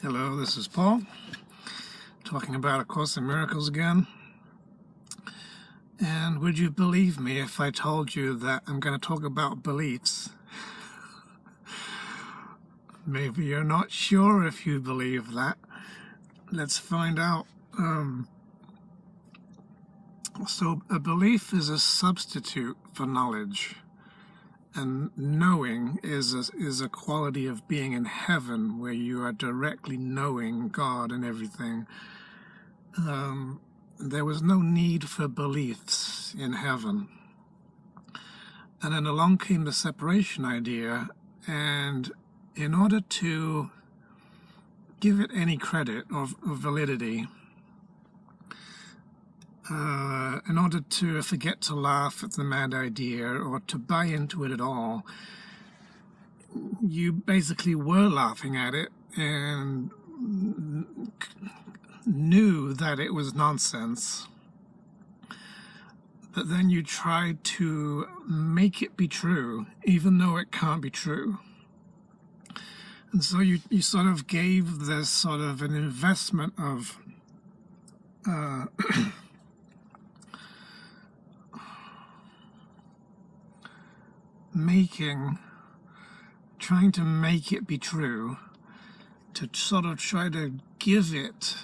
Hello, this is Paul, talking about A Course in Miracles again. And would you believe me if I told you that I'm going to talk about beliefs? Maybe you're not sure if you believe that. Let's find out. So a belief is a substitute for knowledge. And knowing is a quality of being in heaven, where you are directly knowing God and everything. There was no need for beliefs in heaven. And then along came the separation idea, and in order to give it any credit or validity, in order to forget to laugh at the mad idea or to buy into it at all, you basically were laughing at it and knew that it was nonsense. But then you tried to make it be true, even though it can't be true. And so you sort of gave this sort of an investment of trying to make it be true, to sort of try to give it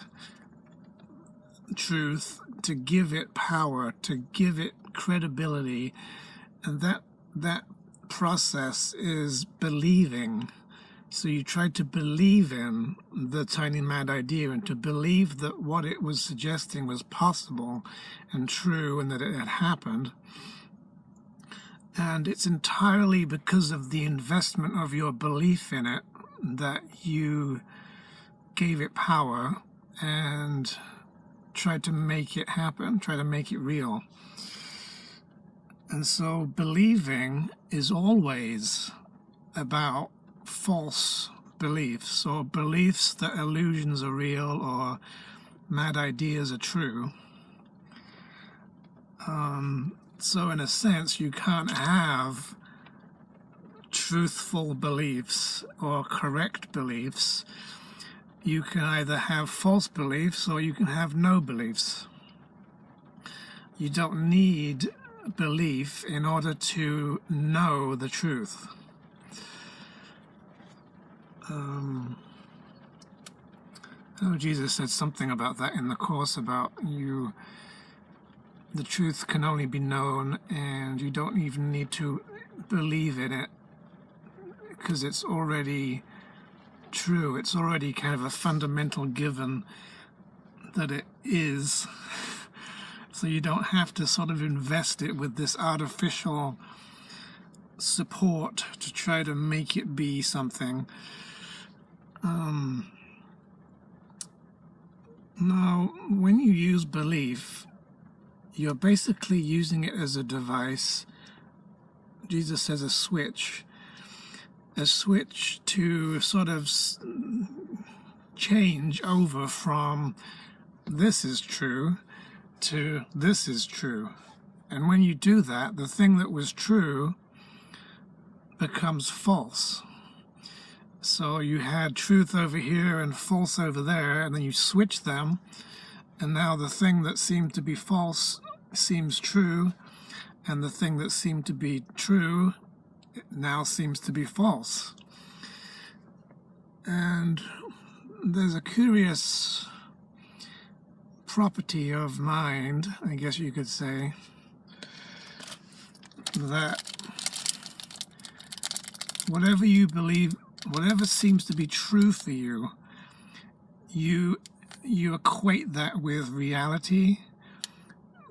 truth, to give it power, to give it credibility. And that process is believing. So you tried to believe in the tiny mad idea and to believe that what it was suggesting was possible and true and that it had happened. And it's entirely because of the investment of your belief in it that you gave it power and tried to make it happen, try to make it real. And so believing is always about false beliefs, or beliefs that illusions are real or mad ideas are true. So in a sense, you can't have truthful beliefs or correct beliefs. You can either have false beliefs or you can have no beliefs. You don't need belief in order to know the truth. Jesus said something about that in the Course, about the truth can only be known, and you don't even need to believe in it because it's already true. It's already kind of a fundamental given that it is. So you don't have to sort of invest it with this artificial support to try to make it be something. Now, when you use belief, you're basically using it as a device. Jesus says a switch to sort of change over from this is true to this is true. And when you do that, the thing that was true becomes false. So you had truth over here and false over there, and then you switch them, and now the thing that seemed to be false seems true, and the thing that seemed to be true now seems to be false. And there's a curious property of mind, I guess you could say, that whatever you believe, whatever seems to be true for you, you equate that with reality,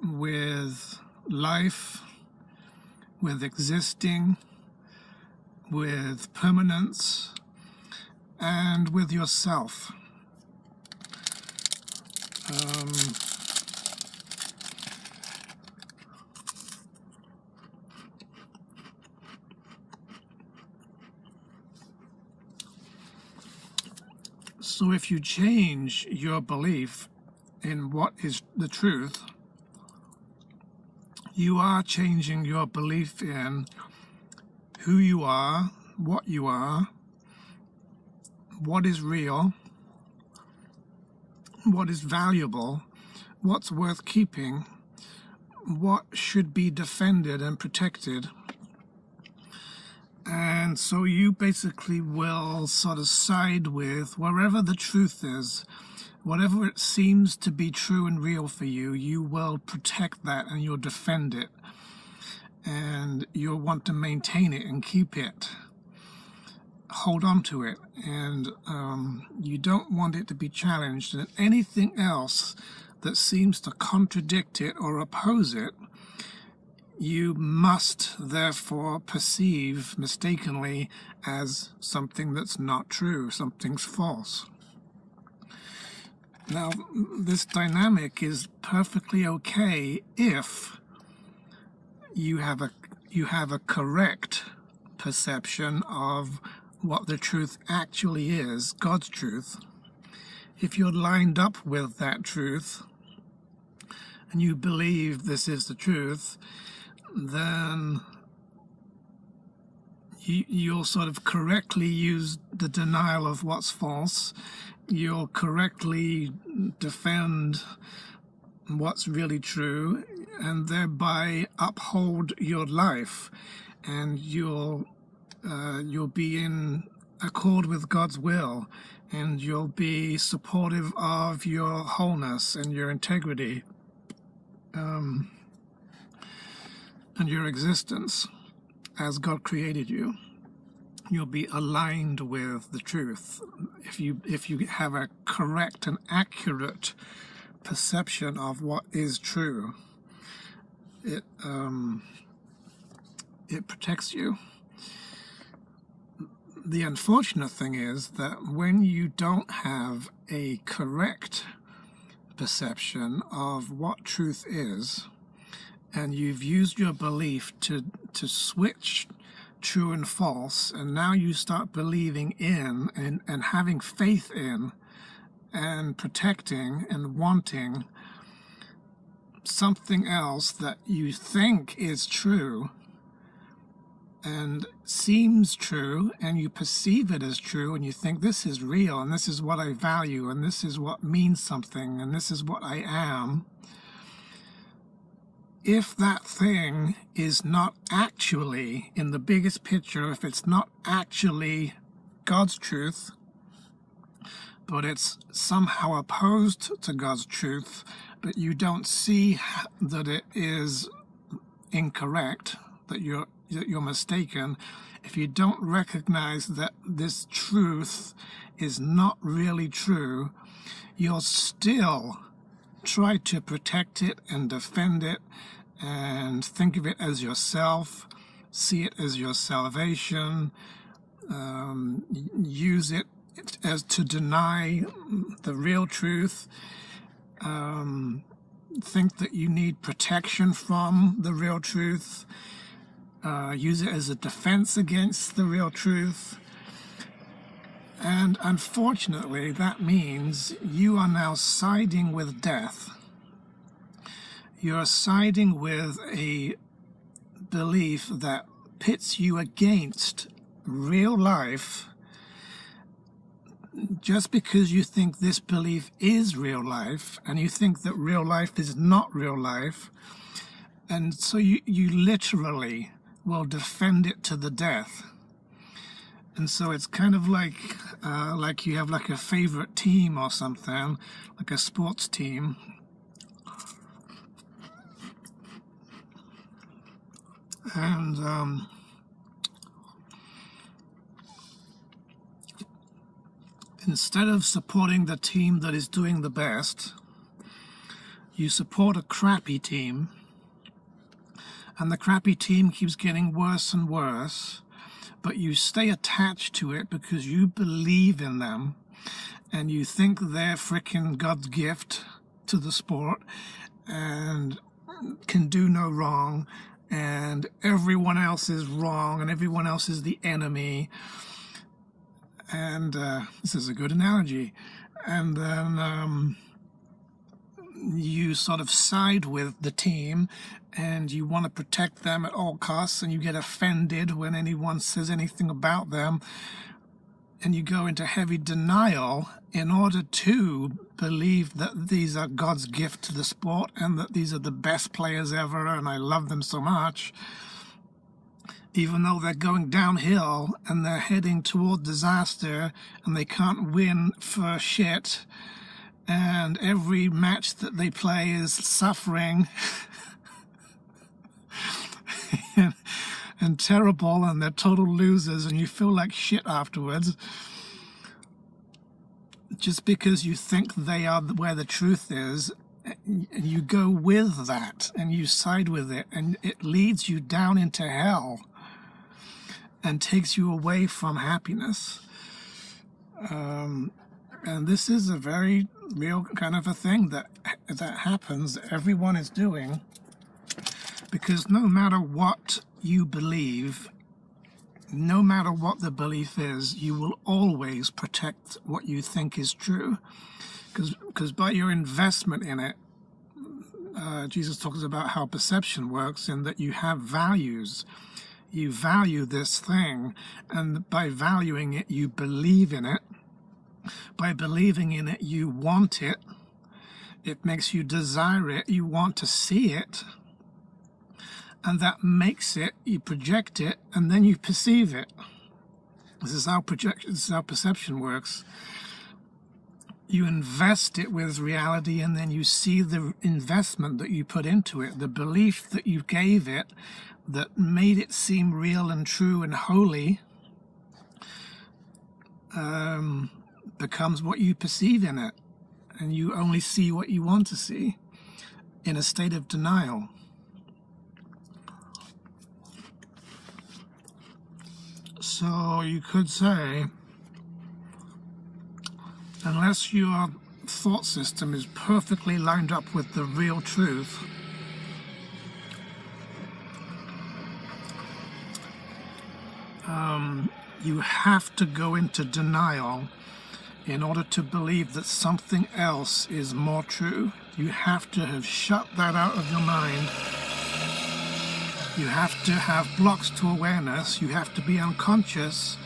with life, with existing, with permanence, and with yourself. So if you change your belief in what is the truth, you are changing your belief in who you are, what is real, what is valuable, what's worth keeping, what should be defended and protected. And so you basically will sort of side with wherever the truth is, whatever it seems to be true and real for you, you will protect that and you'll defend it. And you'll want to maintain it and keep it. Hold on to it. And you don't want it to be challenged. And anything else that seems to contradict it or oppose it, you must therefore perceive mistakenly as something that's not true, something's false. Now, this dynamic is perfectly okay if you have a correct perception of what the truth actually is, God's truth. If you're lined up with that truth and you believe this is the truth, then you'll sort of correctly use the denial of what's false. You'll correctly defend what's really true, and thereby uphold your life, and you'll be in accord with God's will, and you'll be supportive of your wholeness and your integrity and your existence as God created you. You'll be aligned with the truth. If you have a correct and accurate perception of what is true, it protects you. The unfortunate thing is that when you don't have a correct perception of what truth is, and you've used your belief to switch true and false, and now you start believing in and having faith in and protecting and wanting something else that you think is true and seems true, and you perceive it as true, and you think this is real, and this is what I value, and this is what means something, and this is what I am. If that thing is not actually, in the biggest picture, if it's not actually God's truth, but it's somehow opposed to God's truth, but you don't see that it is incorrect, that you're mistaken, if you don't recognize that this truth is not really true, you'll still try to protect it and defend it and think of it as yourself, see it as your salvation, use it as to deny the real truth, think that you need protection from the real truth, use it as a defense against the real truth. And unfortunately, that means you are now siding with death. You're siding with a belief that pits you against real life just because you think this belief is real life, and you think that real life is not real life. And so you literally will defend it to the death. And so it's kind of like you have like a favorite team or something, like a sports team. And instead of supporting the team that is doing the best, you support a crappy team, and the crappy team keeps getting worse and worse, but you stay attached to it because you believe in them, and you think they're frickin' God's gift to the sport, and can do no wrong, and everyone else is wrong, and everyone else is the enemy. And this is a good analogy. And then you sort of side with the team, and you want to protect them at all costs, and you get offended when anyone says anything about them. and you go into heavy denial in order to believe that these are God's gift to the sport and that these are the best players ever and I love them so much, even though they're going downhill and they're heading toward disaster and they can't win for shit, and every match that they play is suffering and terrible, and they're total losers and you feel like shit afterwards, just because you think they are where the truth is, and you go with that and you side with it, and it leads you down into hell and takes you away from happiness. And this is a very real kind of a thing that happens, everyone is doing, because no matter what you believe, no matter what the belief is, you will always protect what you think is true, because by your investment in it, Jesus talks about how perception works, in that you have values. You value this thing, and by valuing it, you believe in it. By believing in it, you want it. It makes you desire it. You want to see it. And that makes it, you project it, and then you perceive it. This is how perception works. You invest it with reality, and then you see the investment that you put into it, the belief that you gave it, that made it seem real and true and holy, becomes what you perceive in it, and you only see what you want to see in a state of denial. So you could say, unless your thought system is perfectly lined up with the real truth, you have to go into denial in order to believe that something else is more true. You have to have shut that out of your mind. You have to have blocks to awareness. You have to be unconscious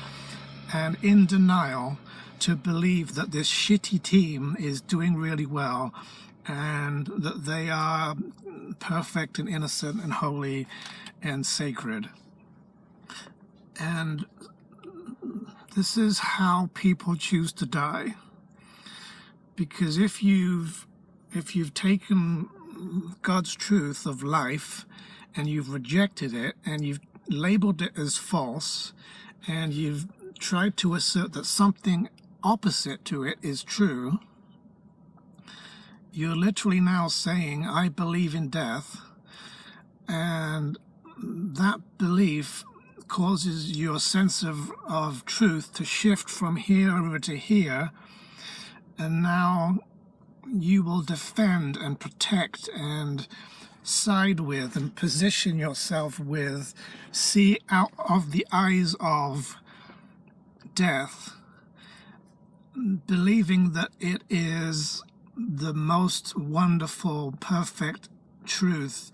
and in denial to believe that this shitty team is doing really well and that they are perfect and innocent and holy and sacred. And this is how people choose to die. Because if you've taken God's truth of life and you've rejected it and you've labeled it as false and you've tried to assert that something opposite to it is true, you're literally now saying, I believe in death, and that belief causes your sense of truth to shift from here over to here, and now you will defend and protect and side with and position yourself with, see out of the eyes of death, believing that it is the most wonderful, perfect truth,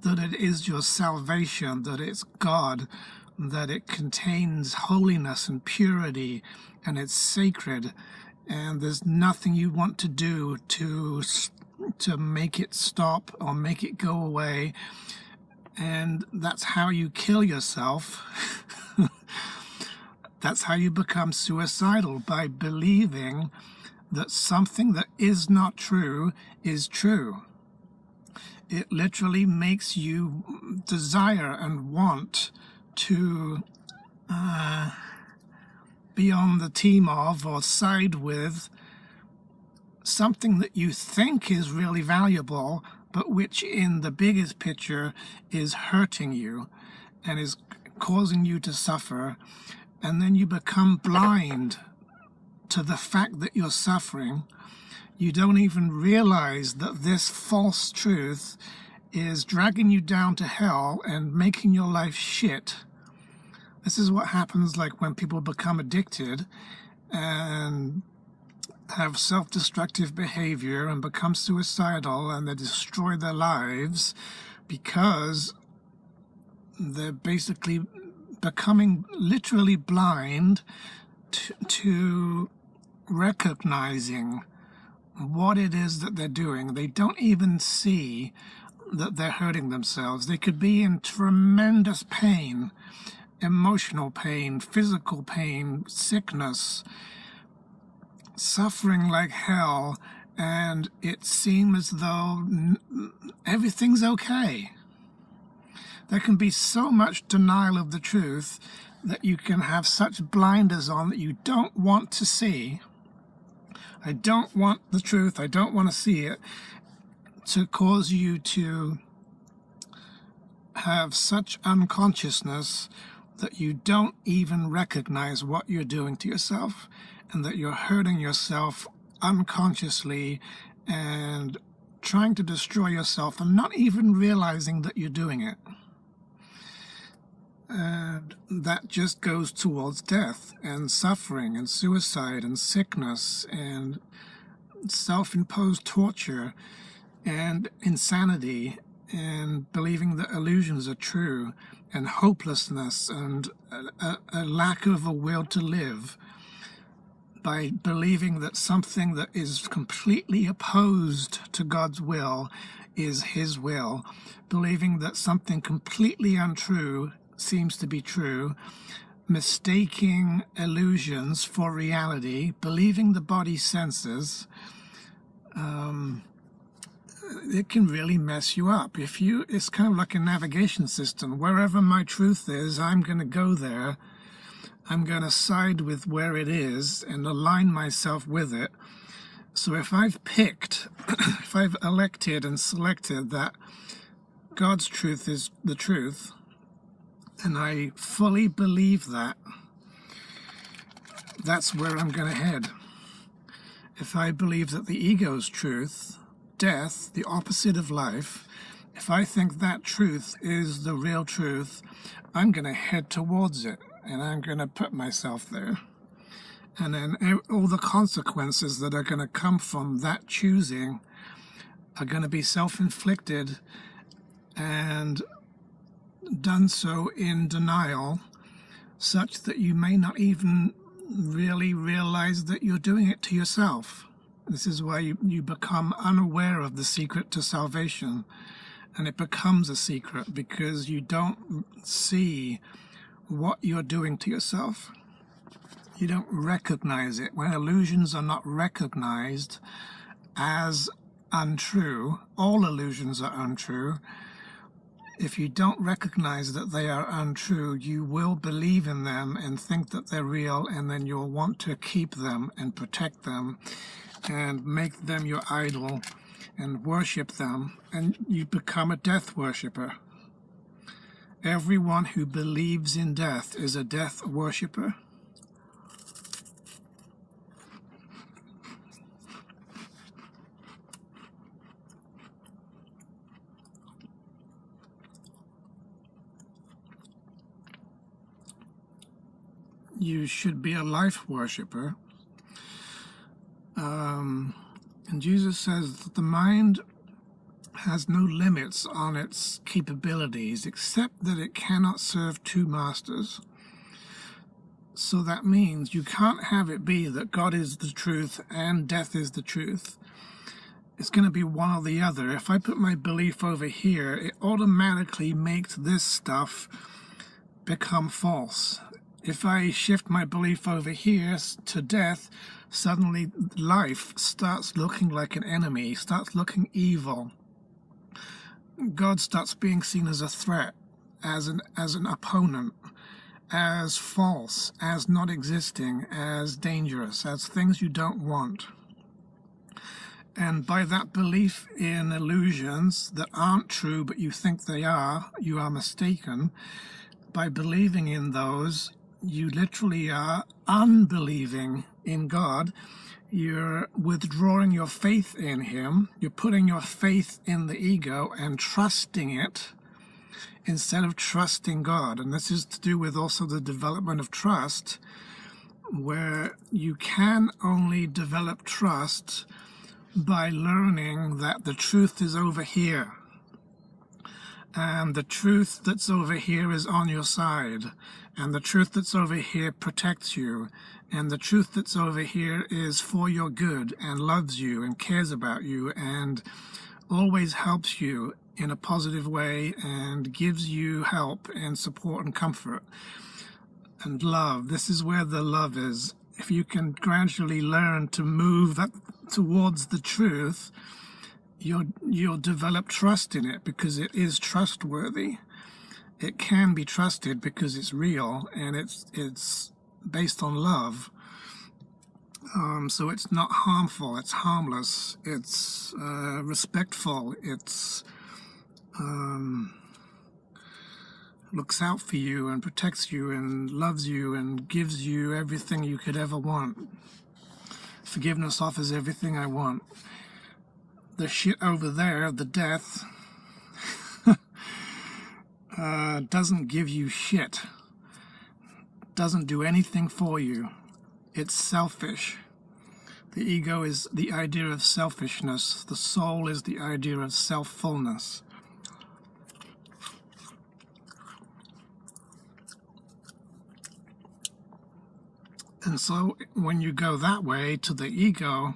that it is your salvation, that it's God, that it contains holiness and purity, and it's sacred, and there's nothing you want to do to make it stop or make it go away. And that's how you kill yourself. That's how you become suicidal, by believing that something that is not true is true. It literally makes you desire and want to be on the team of or side with something that you think is really valuable, but which in the biggest picture is hurting you and is causing you to suffer. And then you become blind to the fact that you're suffering. You don't even realize that this false truth is dragging you down to hell and making your life shit. This is what happens like when people become addicted and have self-destructive behavior and become suicidal, and they destroy their lives because they're basically becoming literally blind to recognizing what it is that they're doing. They don't even see that they're hurting themselves. They could be in tremendous pain, emotional pain, physical pain, sickness, suffering like hell, and it seems as though everything's okay. There can be so much denial of the truth that you can have such blinders on that you don't want to see. I don't want the truth, I don't want to see it, to cause you to have such unconsciousness that you don't even recognize what you're doing to yourself, and that you're hurting yourself unconsciously and trying to destroy yourself and not even realizing that you're doing it. And that just goes towards death and suffering and suicide and sickness and self-imposed torture and insanity and believing that illusions are true and hopelessness and a lack of a will to live, by believing that something that is completely opposed to God's will is His will, believing that something completely untrue seems to be true, mistaking illusions for reality, believing the body senses. It can really mess you up. It's kind of like a navigation system. Wherever my truth is, I'm going to go there. I'm going to side with where it is and align myself with it. So if I've if I've elected and selected that God's truth is the truth, and I fully believe that, that's where I'm going to head. If I believe that the ego's truth, death, the opposite of life, if I think that truth is the real truth, I'm going to head towards it, and I'm going to put myself there. And then all the consequences that are going to come from that choosing are going to be self-inflicted and done so in denial, such that you may not even really realize that you're doing it to yourself. This is why you become unaware of the secret to salvation, and it becomes a secret because you don't see what you're doing to yourself. You don't recognize it. When illusions are not recognized as untrue, all illusions are untrue. If you don't recognize that they are untrue, you will believe in them and think that they're real, and then you'll want to keep them and protect them and make them your idol and worship them, and you become a death worshiper. Everyone who believes in death is a death worshiper. You should be a life worshiper. And Jesus says that the mind has no limits on its capabilities, except that it cannot serve two masters. So that means you can't have it be that God is the truth and death is the truth. It's going to be one or the other. If I put my belief over here, it automatically makes this stuff become false. If I shift my belief over here to death, suddenly life starts looking like an enemy, starts looking evil. God starts being seen as a threat, as an opponent, as false, as not existing, as dangerous, as things you don't want. And by that belief in illusions that aren't true but you think they are, you are mistaken. By believing in those, you literally are unbelieving in God. You're withdrawing your faith in Him. You're putting your faith in the ego and trusting it instead of trusting God. And this is to do with also the development of trust, where you can only develop trust by learning that the truth is over here. And the truth that's over here is on your side. And the truth that's over here protects you. And the truth that's over here is for your good and loves you and cares about you and always helps you in a positive way and gives you help and support and comfort and love. This is where the love is. If you can gradually learn to move that towards the truth, you'll develop trust in it because it is trustworthy. It can be trusted because it's real and it's based on love. So it's not harmful, it's harmless, it's respectful, it's looks out for you and protects you and loves you and gives you everything you could ever want. Forgiveness offers everything I want. The shit over there, the death, doesn't give you shit, doesn't do anything for you. It's selfish. The ego is the idea of selfishness. The soul is the idea of self-fullness. And so when you go that way to the ego,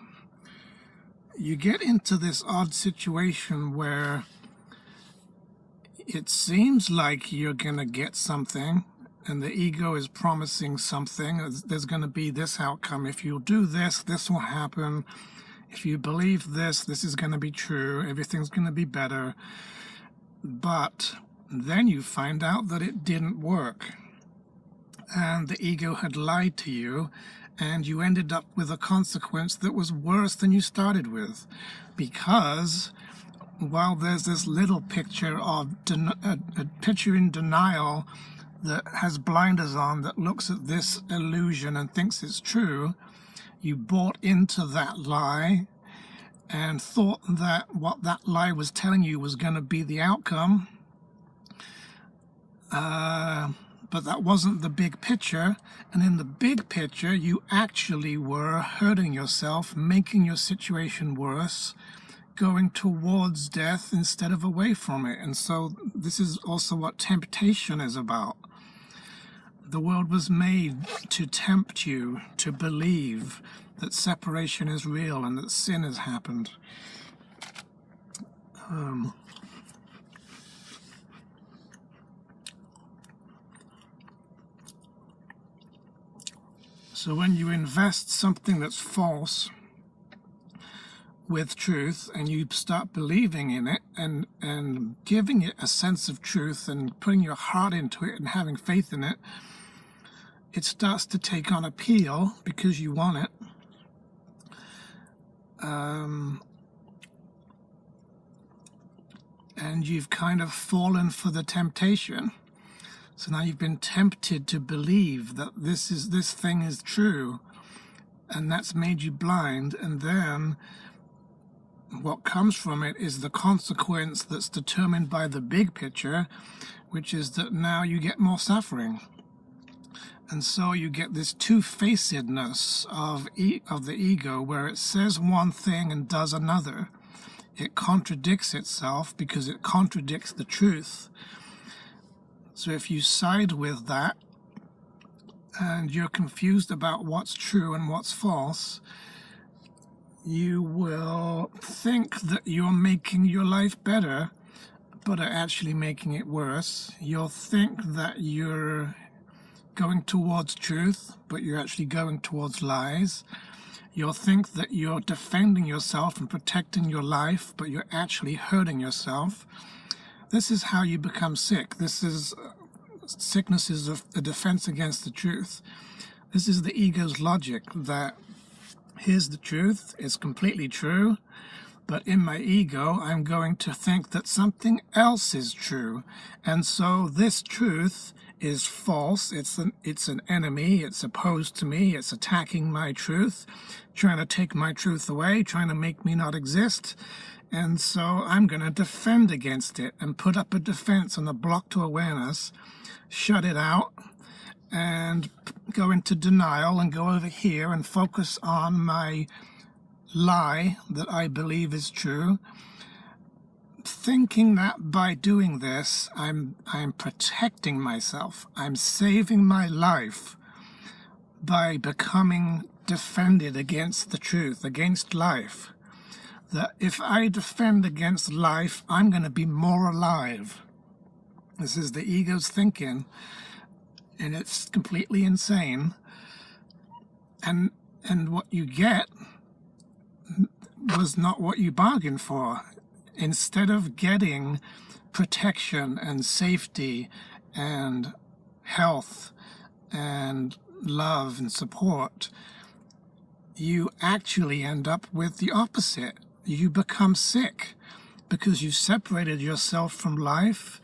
you get into this odd situation where it seems like you're going to get something, and the ego is promising something. There's going to be this outcome. If you do this, this will happen. If you believe this, this is going to be true. Everything's going to be better. But then you find out that it didn't work. And the ego had lied to you, and you ended up with a consequence that was worse than you started with. Because while there's this little picture of a picture in denial that has blinders on, that looks at this illusion and thinks it's true, you bought into that lie and thought that what that lie was telling you was going to be the outcome. But that wasn't the big picture. And in the big picture, you actually were hurting yourself, making your situation worse, going towards death instead of away from it. And so this is also what temptation is about. The world was made to tempt you to believe that separation is real and that sin has happened. So when you invest something that's false with truth and you start believing in it and giving it a sense of truth and putting your heart into it and having faith in it, it starts to take on appeal because you want it. And you've kind of fallen for the temptation. So now you've been tempted to believe that this thing is true, and that's made you blind, and then what comes from it is the consequence that's determined by the big picture, which is that now you get more suffering. And so you get this two-facedness of the ego, where it says one thing and does another. It contradicts itself because it contradicts the truth. So if you side with that and you're confused about what's true and what's false, you will think that you're making your life better, but are actually making it worse. You'll think that you're going towards truth, but you're actually going towards lies. You'll think that you're defending yourself and protecting your life, but you're actually hurting yourself. This is how you become sick. Sickness is a defense against the truth. This is the ego's logic that here's the truth, it's completely true, but in my ego I'm going to think that something else is true. And so this truth is false. It's an enemy. It's opposed to me. It's attacking my truth, trying to take my truth away, trying to make me not exist. And so I'm going to defend against it and put up a defense and a block to awareness, shut it out, and go into denial and go over here and focus on my lie that I believe is true, thinking that by doing this, I'm protecting myself. I'm saving my life by becoming defended against the truth, against life. That if I defend against life, I'm going to be more alive. This is the ego's thinking, and it's completely insane. And what you get was not what you bargained for. Instead of getting protection and safety and health and love and support, you actually end up with the opposite. You become sick because you've separated yourself from life,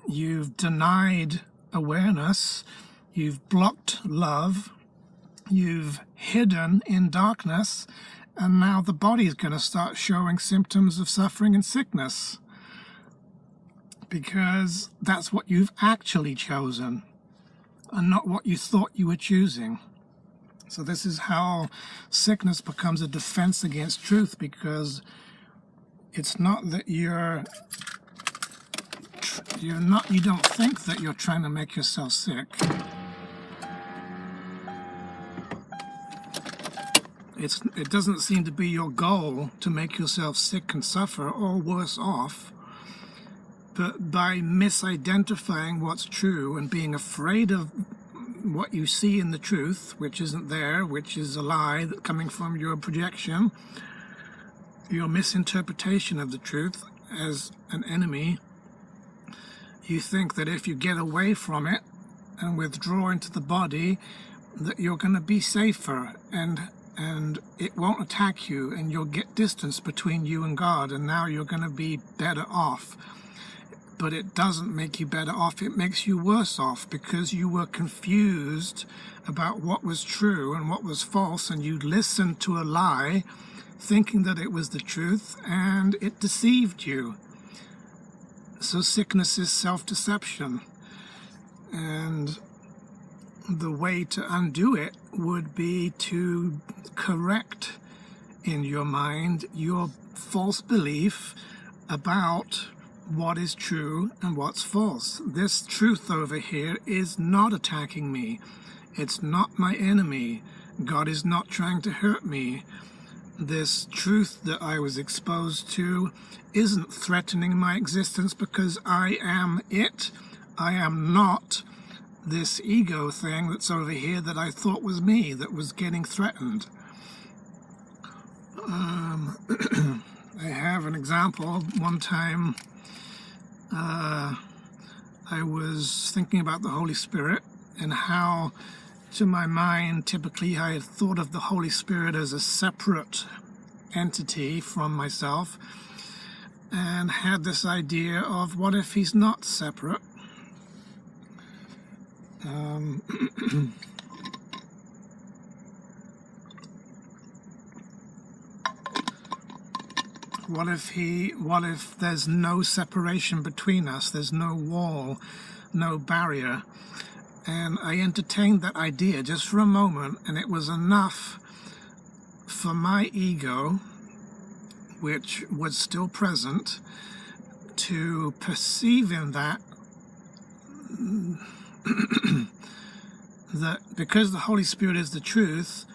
you've denied awareness, you've blocked love, you've hidden in darkness, and now the body's going to start showing symptoms of suffering and sickness because that's what you've actually chosen and not what you thought you were choosing. So this is how sickness becomes a defense against truth, because it's not that you don't think that you're trying to make yourself sick. It doesn't seem to be your goal to make yourself sick and suffer or worse off. But by misidentifying what's true and being afraid of what you see in the truth, which isn't there, which is a lie coming from your projection, your misinterpretation of the truth as an enemy, you think that if you get away from it and withdraw into the body, that you're going to be safer and it won't attack you, and you'll get distance between you and God, and now you're going to be better off. But it doesn't make you better off, it makes you worse off, because you were confused about what was true and what was false, and you listened to a lie thinking that it was the truth, and it deceived you. So sickness is self-deception, and the way to undo it would be to correct in your mind your false belief about what is true and what's false. This truth over here is not attacking me. It's not my enemy. God is not trying to hurt me. This truth that I was exposed to isn't threatening my existence because I am it. I am not this ego thing that's over here that I thought was me, that was getting threatened. I have an example. One time I was thinking about the Holy Spirit and how, to my mind, typically I had thought of the Holy Spirit as a separate entity from myself, and had this idea of, what if he's not separate? What if there's no separation between us? There's no wall, no barrier. And I entertained that idea just for a moment, and it was enough for my ego, which was still present, to perceive in that that because the Holy Spirit is the truth,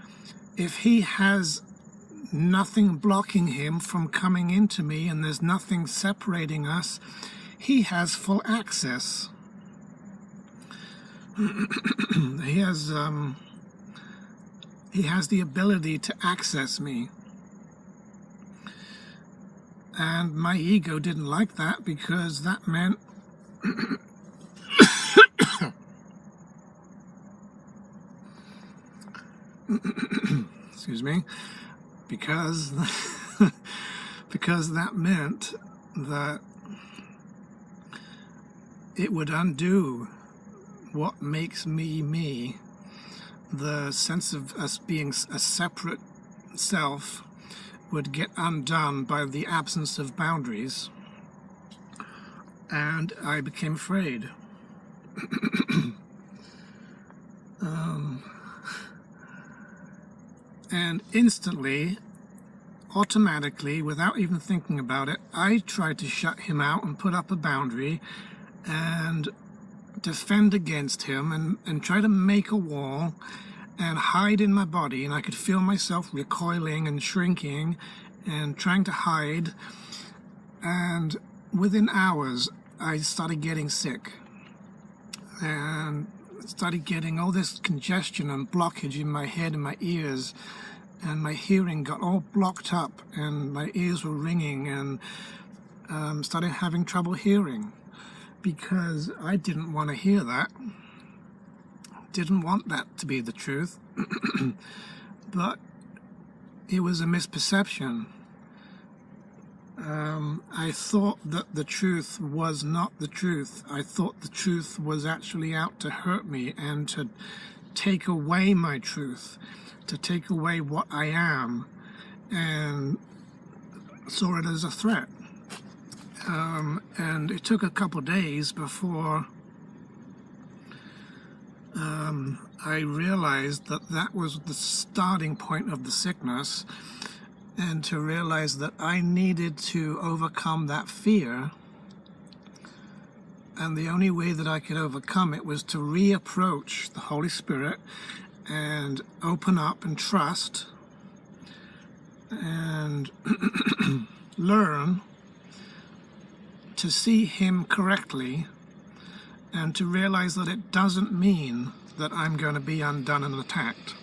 if he has nothing blocking him from coming into me and there's nothing separating us, he has full access. He has the ability to access me. And my ego didn't like that, because that meant excuse me, because that meant that it would undo what makes me me. The sense of us being a separate self would get undone by the absence of boundaries, and I became afraid. And instantly, automatically, without even thinking about it, I tried to shut him out and put up a boundary and defend against him and try to make a wall and hide in my body, and I could feel myself recoiling and shrinking and trying to hide. And within hours, I started getting sick and started getting all this congestion and blockage in my head and my ears, and my hearing got all blocked up and my ears were ringing, and started having trouble hearing because I didn't want to hear that. Didn't want that to be the truth. But it was a misperception. I thought that the truth was not the truth. I thought the truth was actually out to hurt me and to take away my truth, to take away what I am, and saw it as a threat. And it took a couple of days before I realized that that was the starting point of the sickness, and to realize that I needed to overcome that fear. And the only way that I could overcome it was to reapproach the Holy Spirit and open up and trust and learn to see Him correctly, and to realize that it doesn't mean that I'm going to be undone and attacked,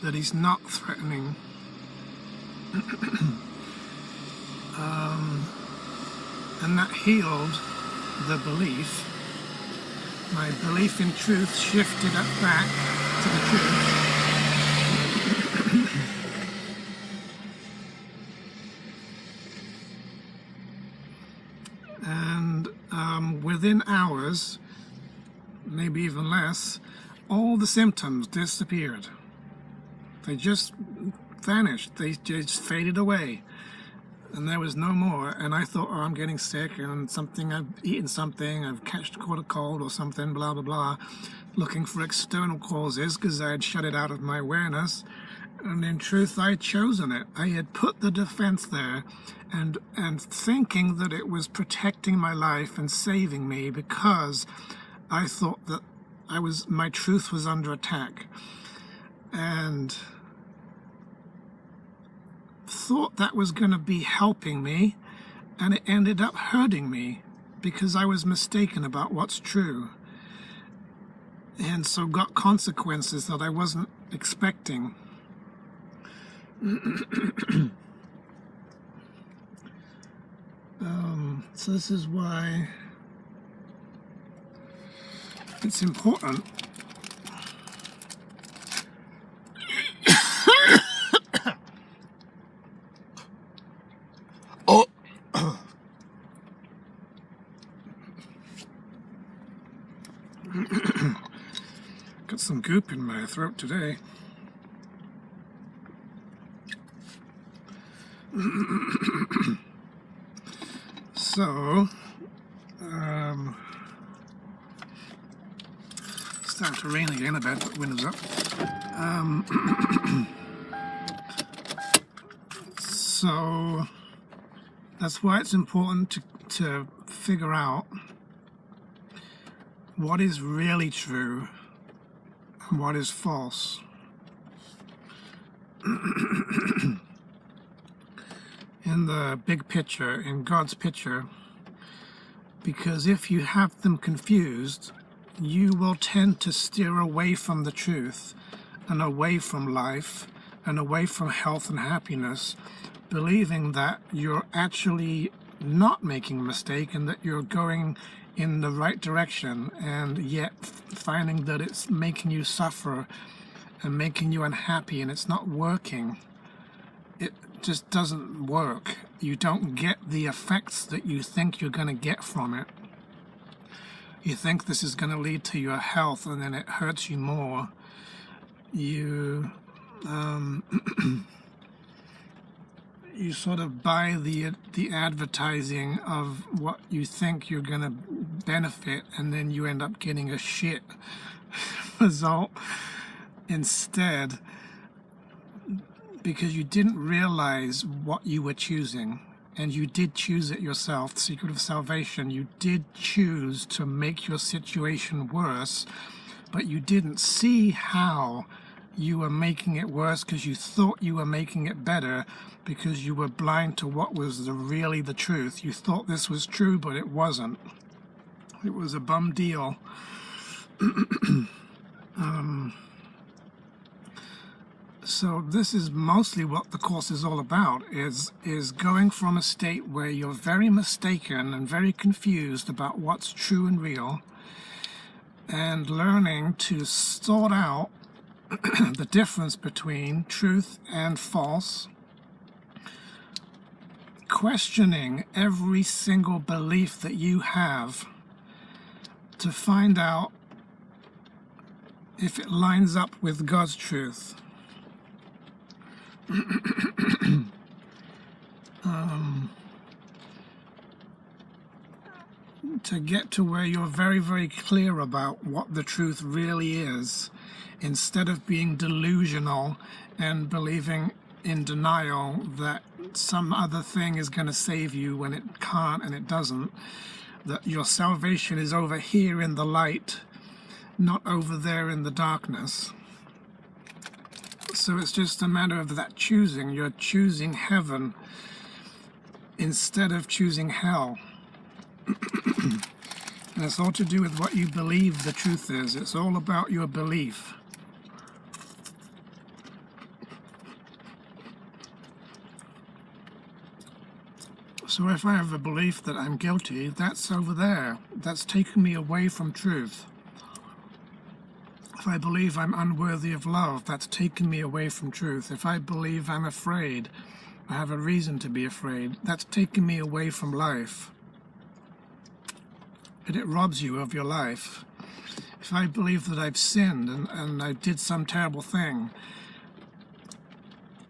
that He's not threatening. And that healed the belief. My belief in truth shifted it back to the truth. And within hours, maybe even less, all the symptoms disappeared. They just vanished. They just faded away, and there was no more. And I thought, oh, I'm getting sick, and I've eaten something, I've caught a cold or something, blah blah blah, looking for external causes because I had shut it out of my awareness. And in truth, I had chosen it. I had put the defense there, and thinking that it was protecting my life and saving me, because I thought that my truth was under attack, and thought that was going to be helping me, and it ended up hurting me because I was mistaken about what's true, and so got consequences that I wasn't expecting. So this is why it's important got some goop in my throat today. So, it's starting to rain again. I better put the windows up. So, that's why it's important to figure out what is really true and what is false. In the big picture, in God's picture, because if you have them confused, you will tend to steer away from the truth and away from life and away from health and happiness, believing that you're actually not making a mistake and that you're going in the right direction, and yet finding that it's making you suffer and making you unhappy, and it's not working. It just doesn't work. You don't get the effects that you think you're going to get from it. You think this is going to lead to your health, and then it hurts you more. You you sort of buy the advertising of what you think you're going to benefit, and then you end up getting a shit result instead, because you didn't realize what you were choosing. And you did choose it yourself, the secret of salvation. You did choose to make your situation worse but you didn't see how you were making it worse because you thought you were making it better, because you were blind to what was really the truth. You thought this was true, but it wasn't. It was a bum deal. So this is mostly what the course is all about, is going from a state where you're very mistaken and very confused about what's true and real, and learning to sort out the difference between truth and false, questioning every single belief that you have to find out if it lines up with God's truth. To get to where you're very, very clear about what the truth really is, instead of being delusional and believing in denial that some other thing is going to save you when it can't and it doesn't, that your salvation is over here in the light, not over there in the darkness. So it's just a matter of that choosing. You're choosing heaven instead of choosing hell. And it's all to do with what you believe the truth is. It's all about your belief. So if I have a belief that I'm guilty, that's over there. That's taking me away from truth. If I believe I'm unworthy of love, that's taken me away from truth. If I believe I'm afraid, I have a reason to be afraid, that's taken me away from life. And it robs you of your life. If I believe that I've sinned and I did some terrible thing,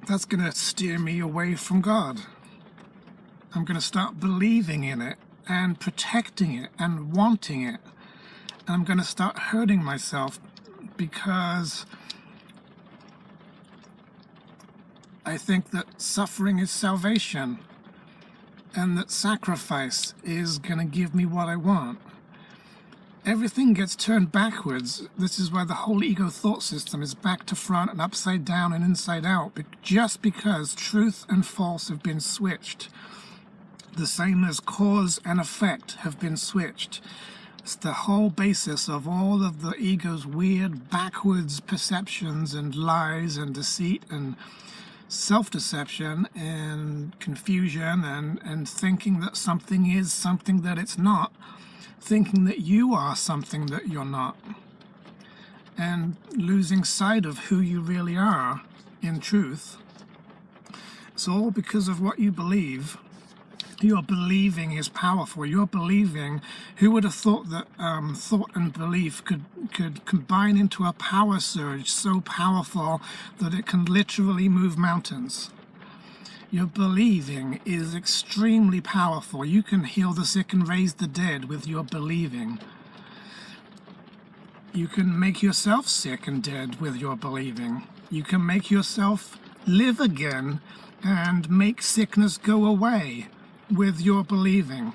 that's going to steer me away from God. I'm going to start believing in it and protecting it and wanting it. And I'm going to start hurting myself because I think that suffering is salvation and that sacrifice is going to give me what I want. Everything gets turned backwards. This is why the whole ego thought system is back to front and upside down and inside out, just because truth and false have been switched. The same as cause and effect have been switched. It's the whole basis of all of the ego's weird backwards perceptions and lies and deceit and self-deception and confusion and thinking that something is something that it's not, thinking that you are something that you're not, and losing sight of who you really are in truth. It's all because of what you believe. Your believing is powerful. Your believing, who would have thought that thought and belief could combine into a power surge so powerful that it can literally move mountains? Your believing is extremely powerful. You can heal the sick and raise the dead with your believing. You can make yourself sick and dead with your believing. You can make yourself live again and make sickness go away with your believing.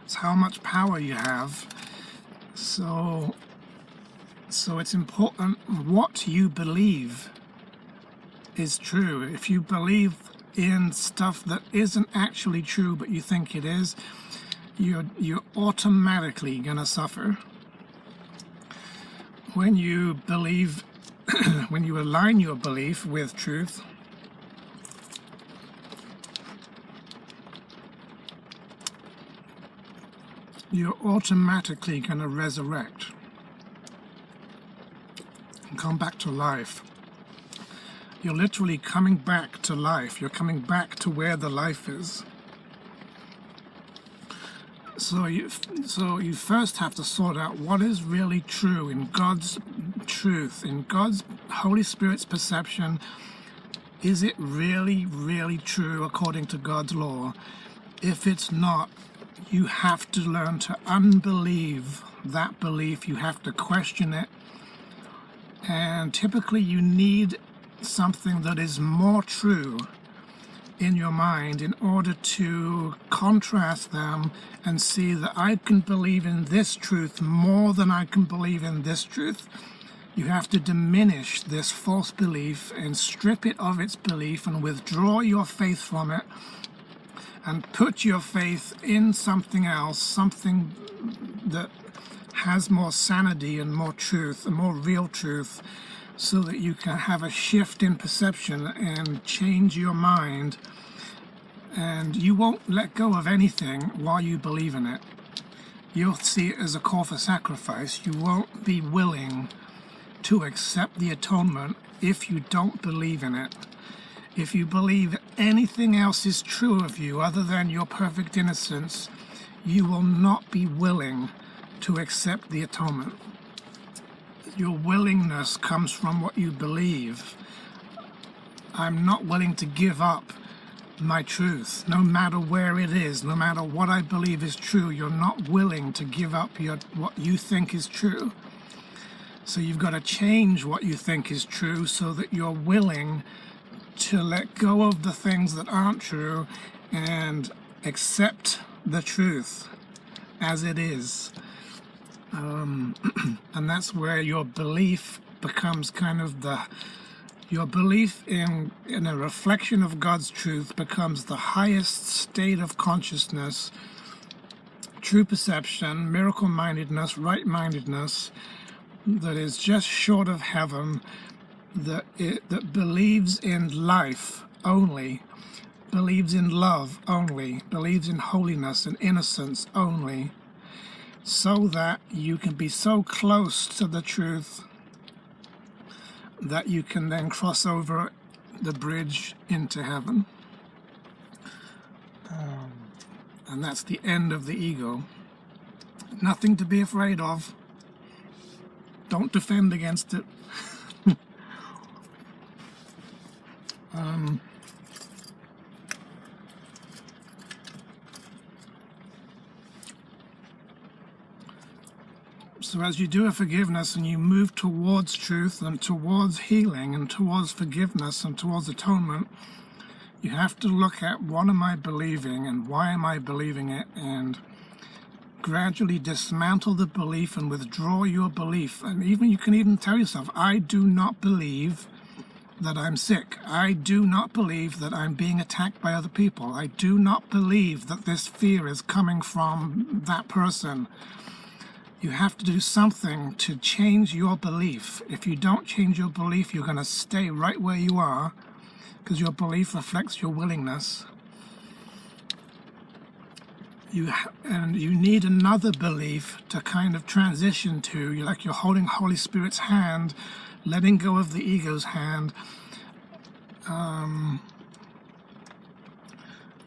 It's how much power you have. So it's important what you believe is true. If you believe in stuff that isn't actually true but you think it is, you're automatically gonna suffer. When you believe, when you align your belief with truth, you're automatically going to resurrect and come back to life. You're literally coming back to life. You're coming back to where the life is. So you first have to sort out what is really true in God's truth, in God's Holy Spirit's perception. Is it really, really true according to God's law? If it's not, you have to learn to unbelieve that belief. You have to question it. And typically you need something that is more true in your mind in order to contrast them and see that I can believe in this truth more than I can believe in this truth. You have to diminish this false belief and strip it of its belief and withdraw your faith from it and put your faith in something else, something that has more sanity and more truth and more real truth, so that you can have a shift in perception and change your mind, and you won't let go of anything while you believe in it. You'll see it as a call for sacrifice. You won't be willing to accept the atonement if you don't believe in it. If you believe anything else is true of you other than your perfect innocence, you will not be willing to accept the atonement. Your willingness comes from what you believe. I'm not willing to give up my truth, no matter where it is, no matter what I believe is true. You're not willing to give up what you think is true. So you've got to change what you think is true so that you're willing to let go of the things that aren't true and accept the truth as it is. And that's where your belief becomes kind of your belief in a reflection of God's truth becomes the highest state of consciousness, true perception, miracle-mindedness, right-mindedness, that is just short of heaven, that believes in life only, believes in love only, believes in holiness and innocence only, so that you can be so close to the truth that you can then cross over the bridge into heaven. And that's the end of the ego. Nothing to be afraid of. Don't defend against it. So as you do a forgiveness and you move towards truth and towards healing and towards forgiveness and towards atonement, you have to look at what am I believing and why am I believing it, and gradually dismantle the belief and withdraw your belief. And you can even tell yourself, I do not believe that I'm sick. I do not believe that I'm being attacked by other people. I do not believe that this fear is coming from that person. You have to do something to change your belief. If you don't change your belief, you're going to stay right where you are, because your belief reflects your willingness. You need another belief to kind of transition to. You're like you're holding Holy Spirit's hand, letting go of the ego's hand.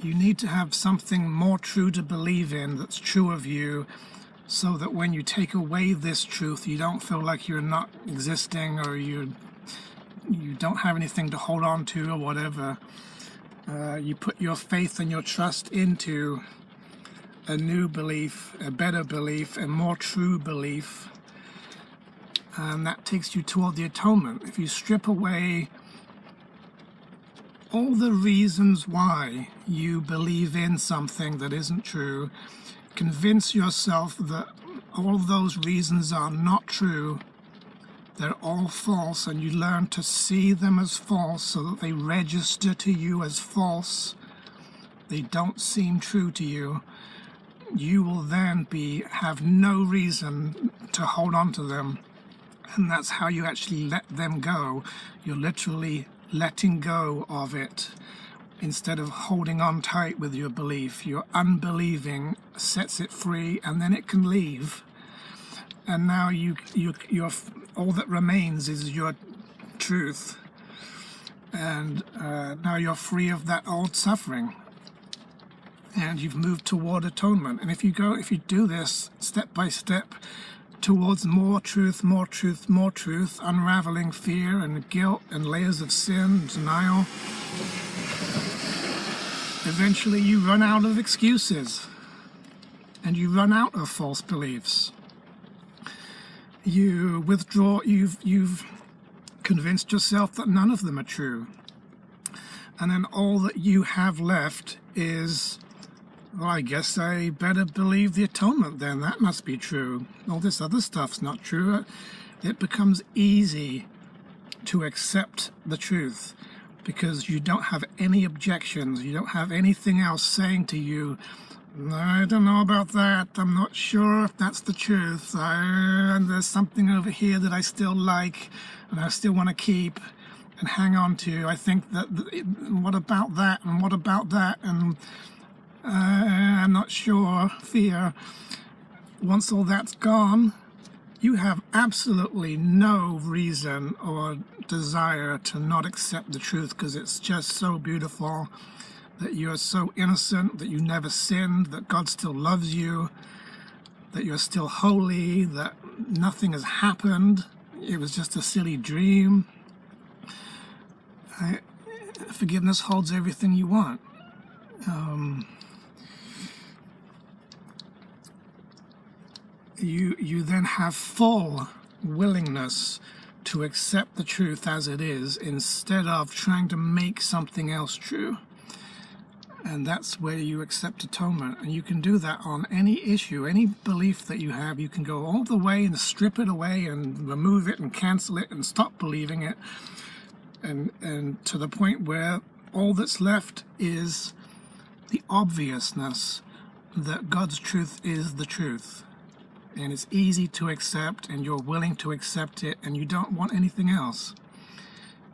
You need to have something more true to believe in that's true of you, so that when you take away this truth, you don't feel like you're not existing, or you don't have anything to hold on to or whatever. You put your faith and your trust into a new belief, a better belief, a more true belief. And that takes you toward the atonement. If you strip away all the reasons why you believe in something that isn't true, convince yourself that all those reasons are not true, they're all false, and you learn to see them as false so that they register to you as false. They don't seem true to you. You will then have no reason to hold on to them. And that's how you actually let them go. You're literally letting go of it instead of holding on tight with your belief. Your unbelieving sets it free, and then it can leave. And now you're all that remains is your truth. And now you're free of that old suffering. And you've moved toward atonement. And if you do this step by step towards more truth, more truth, more truth, unraveling fear and guilt and layers of sin, denial, eventually you run out of excuses and you run out of false beliefs. You withdraw, you've convinced yourself that none of them are true. and then all that you have left is, well, I guess I better believe the atonement then. That must be true. All this other stuff's not true. It becomes easy to accept the truth because you don't have any objections. You don't have anything else saying to you, I don't know about that. I'm not sure if that's the truth. And there's something over here that I still like and I still want to keep and hang on to. I think that, what about that? And what about that? And I'm not sure. Fear. Once all that's gone, you have absolutely no reason or desire to not accept the truth because it's just so beautiful, that you are so innocent, that you never sinned, that God still loves you, that you're still holy, that nothing has happened. It was just a silly dream. Forgiveness holds everything you want. You then have full willingness to accept the truth as it is instead of trying to make something else true. And that's where you accept atonement. And you can do that on any issue, any belief that you have. You can go all the way and strip it away and remove it and cancel it and stop believing it. And to the point where all that's left is the obviousness that God's truth is the truth. And it's easy to accept, and you're willing to accept it, and you don't want anything else.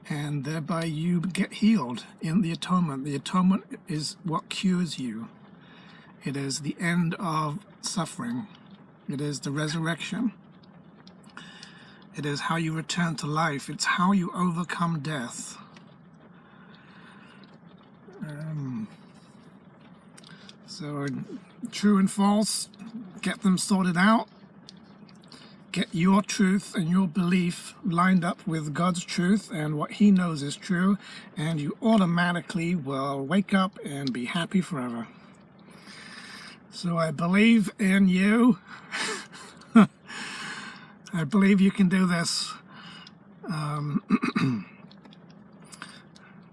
And thereby you get healed in the atonement. The atonement is what cures you. It is the end of suffering. It is the resurrection. It is how you return to life. It's how you overcome death. So true and false, get them sorted out. Get your truth and your belief lined up with God's truth and what He knows is true, and you automatically will wake up and be happy forever. So I believe in you. I believe you can do this.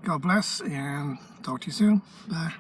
God bless, and talk to you soon. Bye.